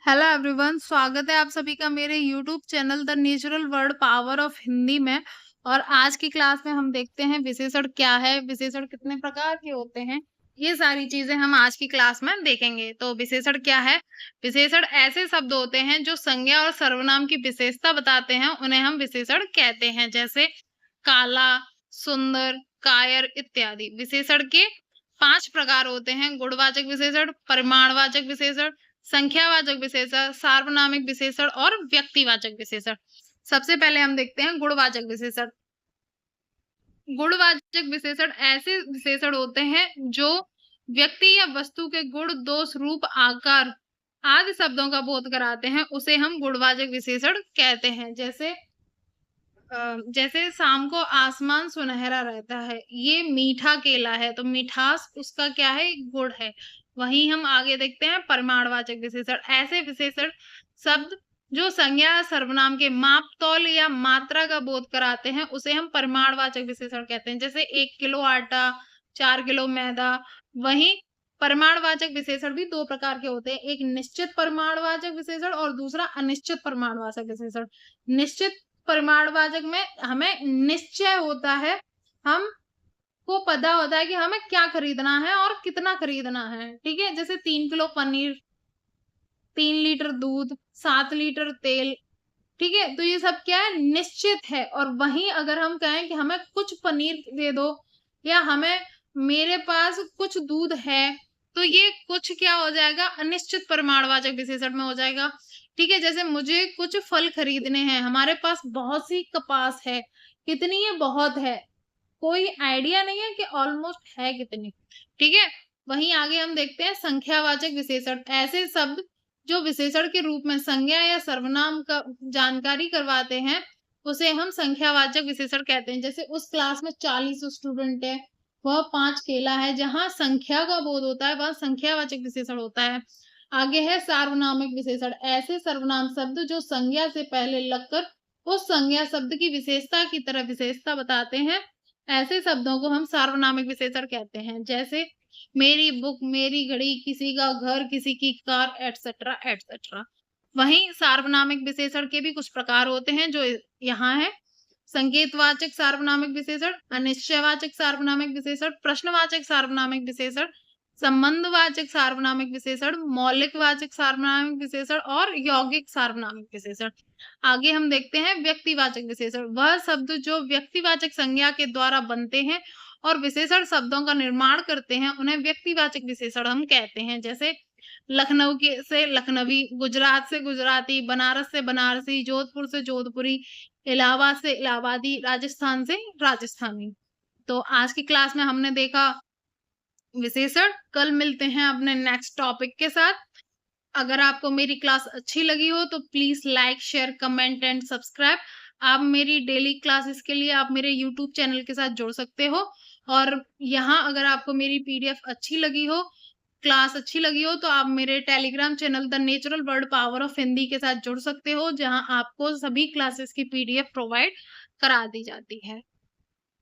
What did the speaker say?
Hello everyone, स्वागत है आप सभी का मेरे YouTube channel the natural word power of Hindi में। और आज की क्लास में हम देखते हैं विशेषण क्या है, विशेषण कितने प्रकार के होते हैं। ये सारी चीजें हम आज की क्लास में देखेंगे। तो विशेषण क्या है? विशेषण ऐसे शब्द होते हैं जो संज्ञा और सर्वनाम की विशेषता बताते हैं, उन्हें हम विशेषण कहते हैं। जैसे काला, सुंदर, कायर इत्यादि। विशेषण के 5 प्रकार होते हैं: गुणवाचक विशेषण, परिमाणवाचक विशेषण, संख्यावाचक विशेषण, सार्वनामिक विशेषण और व्यक्तिवाचक विशेषण। सबसे पहले हम देखते हैं गुणवाचक विशेषण। गुणवाचक विशेषण ऐसे विशेषण होते हैं जो व्यक्ति या वस्तु के गुण, दोष, रूप, आकार आदि शब्दों का बोध कराते हैं, उसे हम गुणवाचक विशेषण कहते हैं। जैसे शाम को आसमान सुनहरा रहता है, ये मीठा केला है, तो मिठास उसका क्या है? गुण है। वहीं हम आगे देखते हैं परिमाणवाचक विशेषण। ऐसे विशेषण शब्द जो संज्ञा या सर्वनाम के माप, तौल या मात्रा का बोध कराते हैं, उसे हम परिमाणवाचक विशेषण कहते हैं। जैसे 1 किलो आटा, 4 किलो मैदा। वहीं परिमाणवाचक विशेषण भी 2 प्रकार के होते हैं, एक निश्चित परिमाणवाचक विशेषण और दूसरा अनिश्चित परिमाणवाचक विशेषण। निश्चित परिमाणवाचक में हमें निश्चय होता है, हमको पता होता है कि हमें क्या खरीदना है और कितना खरीदना है, ठीक है? जैसे 3 किलो पनीर, 3 लीटर दूध, 7 लीटर तेल, ठीक है? तो ये सब क्या है? निश्चित है। और वहीं अगर हम कहें कि हमें कुछ पनीर दे दो या हमें मेरे पास कुछ दूध है, तो ये कुछ क्या हो जाएगा? अनिश्चित परिमाणवाचक विशेषण में हो जाएगा, ठीक है? जैसे मुझे कुछ फल खरीदने हैं, हमारे पास बहुत सी कपास है, कितनी है? बहुत है, कोई आइडिया नहीं है कि ऑलमोस्ट है कितनी, ठीक है? वहीं आगे हम देखते हैं संख्यावाचक विशेषण। ऐसे शब्द जो विशेषण के रूप में संज्ञा या सर्वनाम का जानकारी करवाते हैं, उसे हम संख्यावाचक विशेषण कहते हैं। जैसे उस क्लास में 40 स्टूडेंट है, वह 5 केला है। जहां संख्या का बोध होता है, वह संख्यावाचक विशेषण होता है। आगे है सार्वनामिक विशेषण। ऐसे सर्वनाम शब्द जो संज्ञा से पहले लगकर उस संज्ञा शब्द की विशेषता की तरह विशेषता बताते हैं, ऐसे शब्दों को हम सार्वनामिक विशेषण कहते हैं। जैसे मेरी बुक, मेरी घड़ी, किसी का घर, किसी की कार, एटसेट्रा एटसेट्रा। वहीं सार्वनामिक विशेषण के भी कुछ प्रकार होते हैं जो यहाँ है: संकेतवाचक सार्वनामिक विशेषण, अनिश्चयवाचक सार्वनामिक विशेषण, प्रश्नवाचक सार्वनामिक विशेषण, संबंधवाचक सार्वनामिक विशेषण, मौलिकवाचक सार्वनामिक विशेषण और यौगिक सार्वनामिक विशेषण। आगे हम देखते हैं व्यक्तिवाचक विशेषण। वह शब्द जो व्यक्तिवाचक संज्ञा के द्वारा बनते हैं और विशेषण शब्दों का निर्माण करते हैं, उन्हें व्यक्तिवाचक विशेषण हम कहते हैं। जैसे लखनऊ के से लखनवी, गुजरात से गुजराती, बनारस से बनारसी, जोधपुर से जोधपुरी, इलाहाबाद से इलाहाबादी, राजस्थान से राजस्थानी। तो आज की क्लास में हमने देखा विशेषण। कल मिलते हैं अपने नेक्स्ट टॉपिक के साथ। अगर आपको मेरी क्लास अच्छी लगी हो तो please like, share, comment and subscribe. आप मेरी डेली क्लासेस के लिए आप मेरे यूट्यूब चैनल के साथ जुड़ सकते हो। और यहाँ अगर आपको मेरी पीडीएफ अच्छी लगी हो, क्लास अच्छी लगी हो, तो आप मेरे Telegram channel the natural word power of Hindi के साथ जुड़ सकते हो, जहाँ आपको सभी क्लासेस की पीडीएफ प्रोवाइड करा दी जाती है।